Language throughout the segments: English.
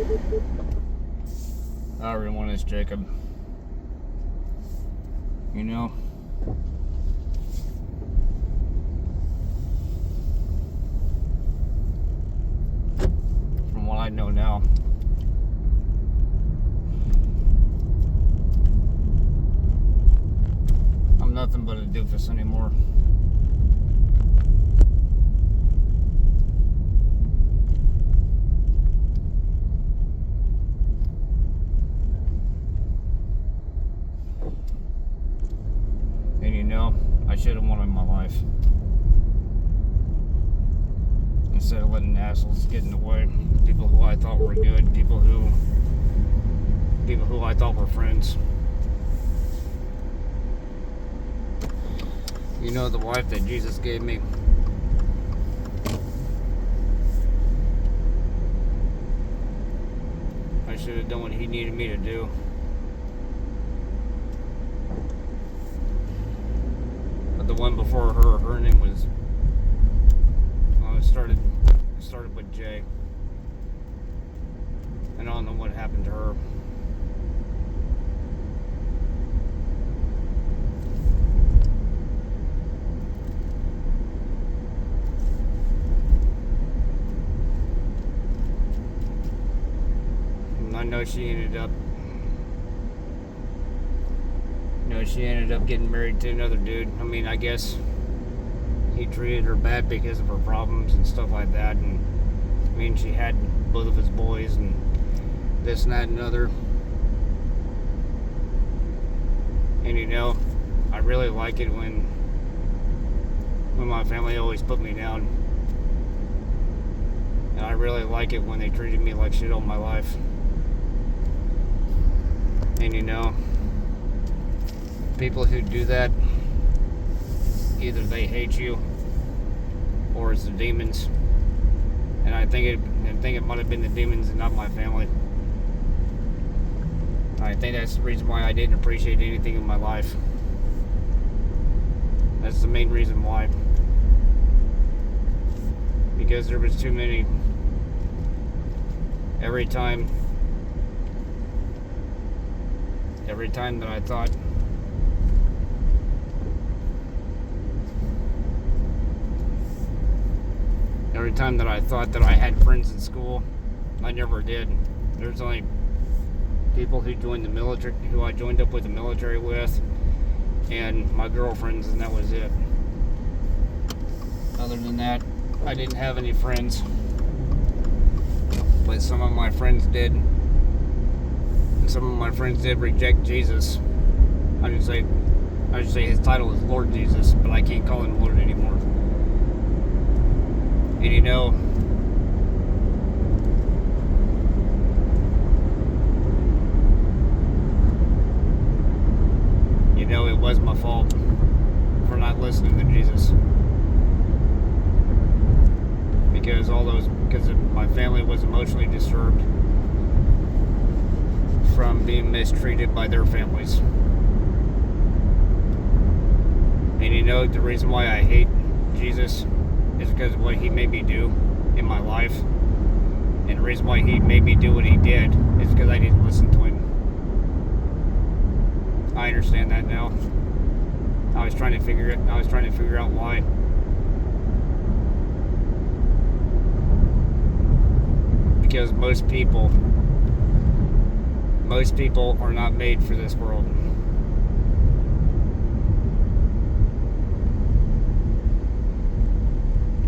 Hi everyone, it's Jacob. You know, from what I know now, I'm nothing but a doofus anymore. And you know, I should have wanted my life. Instead of letting assholes get in the way. People who I thought were good, people who I thought were friends. You know, the wife that Jesus gave me, I should have done what he needed me to do. But the one before her name was, started with J. And I don't know what happened to her. And I know she ended up getting married to another dude. I mean, I guess he treated her bad because of her problems and stuff like that. And I mean, she had both of his boys and this and that and other. And you know, I really like it when my family always put me down. And I really like it when they treated me like shit all my life. And you know, people who do that, either they hate you or it's the demons. And I think it might have been the demons and not my family. I think that's the reason why I didn't appreciate anything in my life. That's the main reason why. Because there was too many. Every time that I thought that I had friends in school, I never did. There's only people who joined the military, who I joined up with the military with, and my girlfriends, and that was it. Other than that, I didn't have any friends. But some of my friends did. And some of my friends did reject Jesus. I should say his title is Lord Jesus, but I can't call him Lord anymore. And you know, it was my fault for not listening to Jesus. Because my family was emotionally disturbed from being mistreated by their families. And you know, the reason why I hate Jesus is because of what he made me do in my life. And the reason why he made me do what he did is because I didn't listen to him. I understand that now. I was trying to figure out why. Because most people are not made for this world.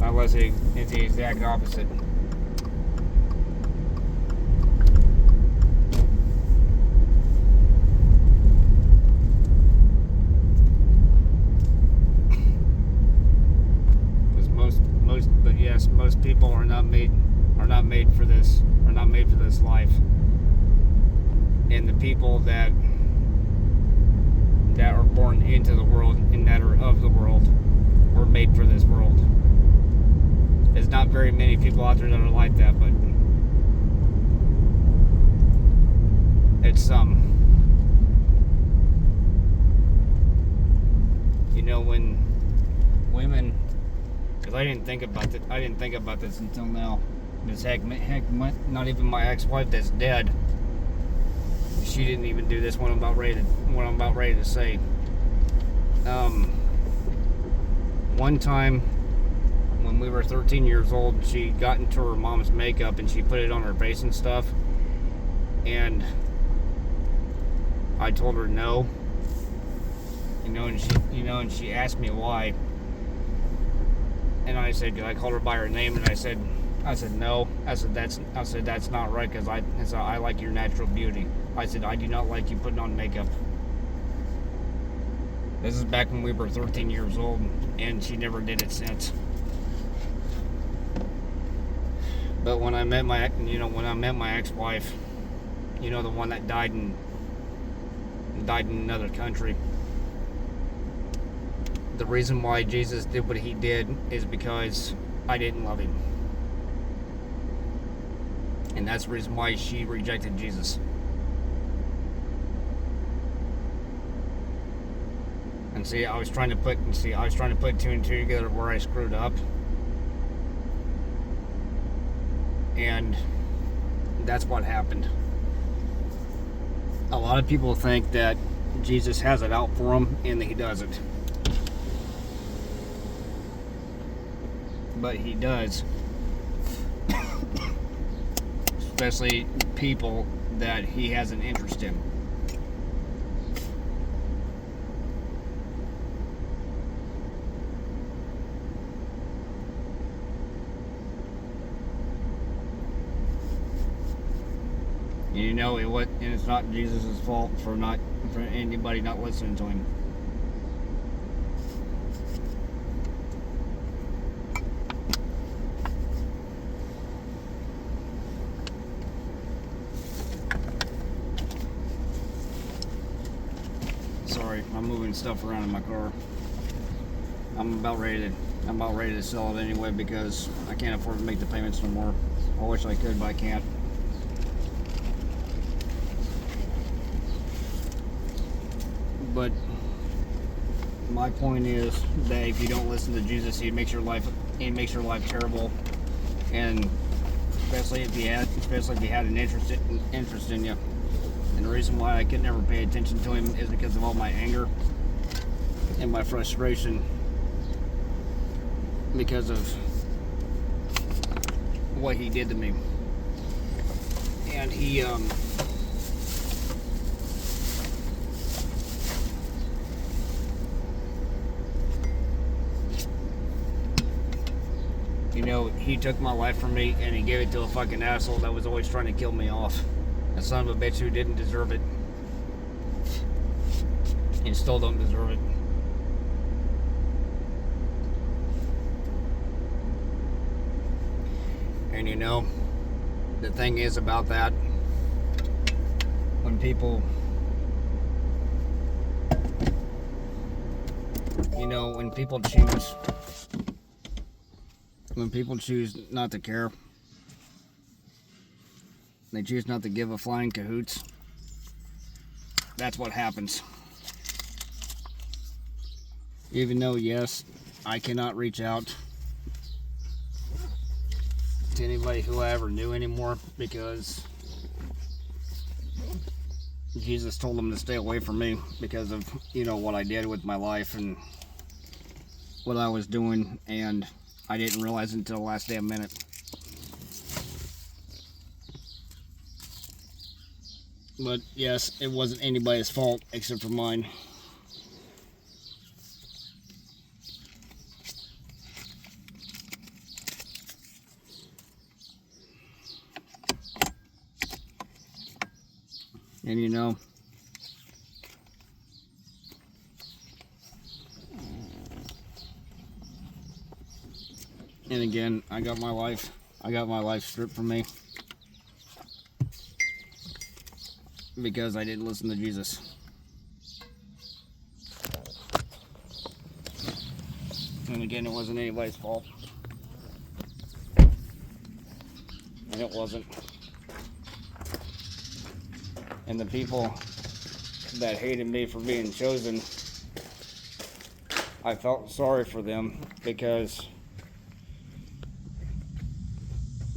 Unless it's the exact opposite. Most people are not made for this life. And the people that are born into the world and that are of the world were made for this world. There's not very many people out there that are like that, but it's some. You know, when women, because I didn't think about this until now. This not even my ex-wife that's dead. She didn't even do this. What I'm about ready to say. One time when we were 13 years old, she got into her mom's makeup and she put it on her face and stuff. And I told her no. And she asked me why. And I said, I called her by her name, and I said no. I said that's not right, because I like your natural beauty. I said I do not like you putting on makeup. This is back when we were 13 years old, and she never did it since. But when I met my ex-wife, the one that died in another country, the reason why Jesus did what he did is because I didn't love him. And that's the reason why she rejected Jesus. And I was trying to put two and two together where I screwed up. And that's what happened. A lot of people think that Jesus has it out for them, and he doesn't. But he does. Especially people that he has an interest in. And it's not Jesus' fault for anybody not listening to him. Sorry, I'm moving stuff around in my car. I'm about ready to sell it anyway, because I can't afford to make the payments no more. I wish I could, but I can't. But my point is that if you don't listen to Jesus, he makes your life terrible. And especially if he had an interest in you. And the reason why I could never pay attention to him is because of all my anger and my frustration, because of what he did to me. And he he took my life from me, and he gave it to a fucking asshole that was always trying to kill me off. A son of a bitch who didn't deserve it. And still don't deserve it. And the thing is about that, when people choose not to care, they choose not to give a flying cahoots, that's what happens. Even though, yes, I cannot reach out to anybody who I ever knew anymore, because Jesus told them to stay away from me because of, what I did with my life and what I was doing, and I didn't realize it until the last damn minute. But yes, it wasn't anybody's fault except for mine. And and again, I got my life stripped from me because I didn't listen to Jesus. And again, it wasn't anybody's fault. And it wasn't. And the people that hated me for being chosen, I felt sorry for them, because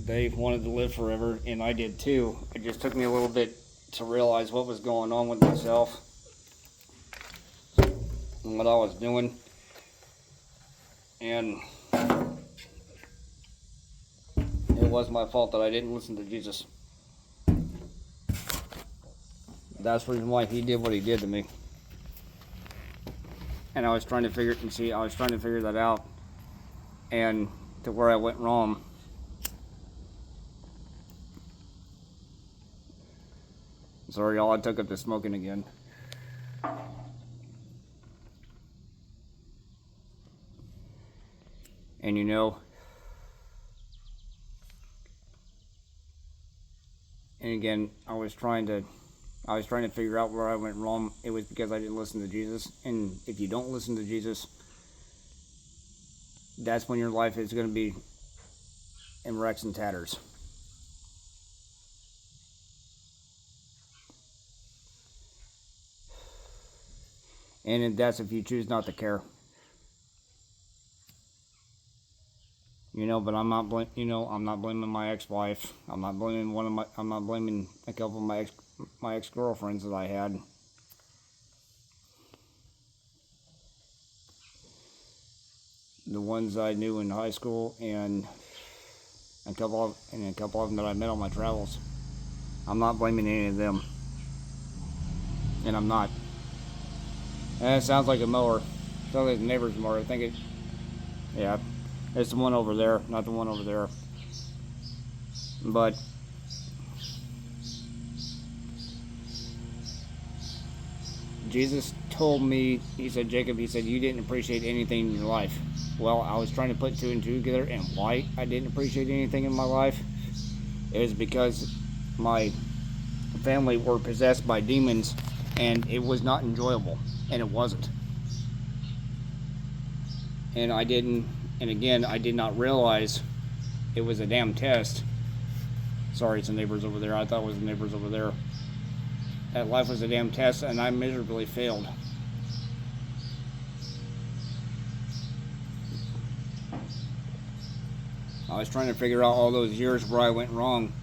they wanted to live forever, and I did too. It just took me a little bit to realize what was going on with myself and what I was doing. And it was my fault that I didn't listen to Jesus. That's the reason why he did what he did to me. And I was trying to figure that out, and to where I went wrong. Sorry, y'all, I took up to smoking again. And you know, and again, I was trying to figure out where I went wrong. It was because I didn't listen to Jesus. And if you don't listen to Jesus, that's when your life is going to be in wrecks and tatters. And that's if you choose not to care. You know, but I'm not blaming my ex-wife. I'm not blaming a couple of my ex-girlfriends that I had. The ones I knew in high school, and a couple of them that I met on my travels. I'm not blaming any of them. And I'm not. And it sounds like a mower. It sounds like the neighbor's mower. I think yeah, it's the one over there, not the one over there. But Jesus told me, he said, Jacob, he said, you didn't appreciate anything in your life. Well, I was trying to put two and two together, and why I didn't appreciate anything in my life is because my family were possessed by demons, and it was not enjoyable, and it wasn't. And I did not realize it was a damn test. Sorry, it's the neighbors over there. I thought it was the neighbors over there. That life was a damn test, and I miserably failed. I was trying to figure out all those years where I went wrong,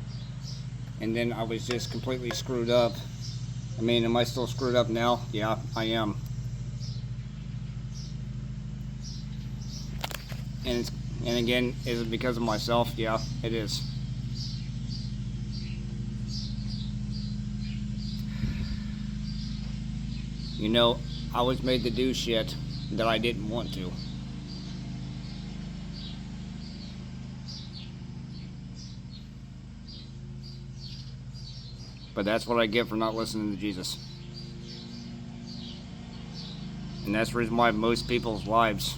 and then I was just completely screwed up. I mean, am I still screwed up now? Yeah, I am. And again, is it because of myself? Yeah, it is. You know, I was made to do shit that I didn't want to. But that's what I get for not listening to Jesus. And that's the reason why most people's lives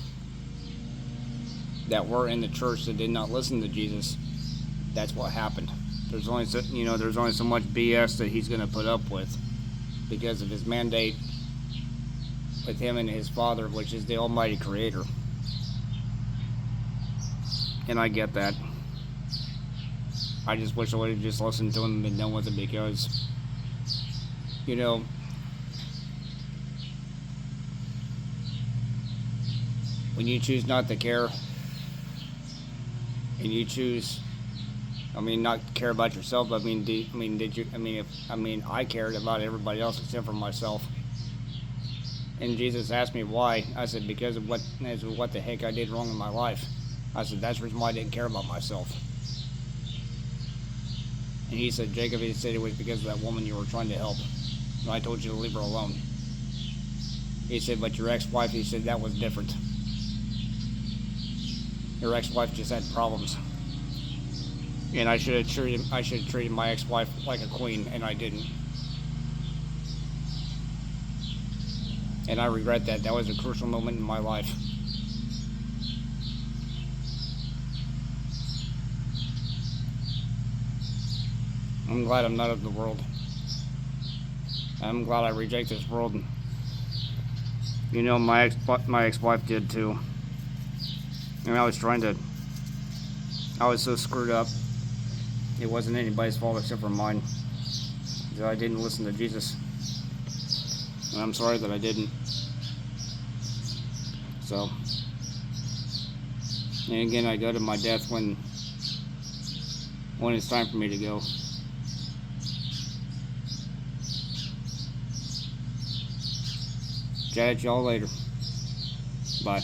that were in the church that did not listen to Jesus, that's what happened. There's only so much BS that he's going to put up with because of his mandate with him and his Father, which is the Almighty Creator. And I get that. I just wish I would have just listened to him and been done with it, because, you know, when you choose not to care, and you choose, not care about yourself, but I cared about everybody else except for myself. And Jesus asked me why. I said, because of what the heck I did wrong in my life. I said, that's the reason why I didn't care about myself. And he said, Jacob, he said it was because of that woman you were trying to help. And I told you to leave her alone. He said, but your ex-wife, he said, that was different. Your ex-wife just had problems. And I should have treated my ex-wife like a queen, and I didn't. And I regret that. That was a crucial moment in my life. I'm glad I'm not of the world. I'm glad I reject this world. You know, my ex-wife did too. And I was so screwed up. It wasn't anybody's fault except for mine. That I didn't listen to Jesus. And I'm sorry that I didn't. So, and again, I go to my death when when it's time for me to go. Chat y'all later. Bye.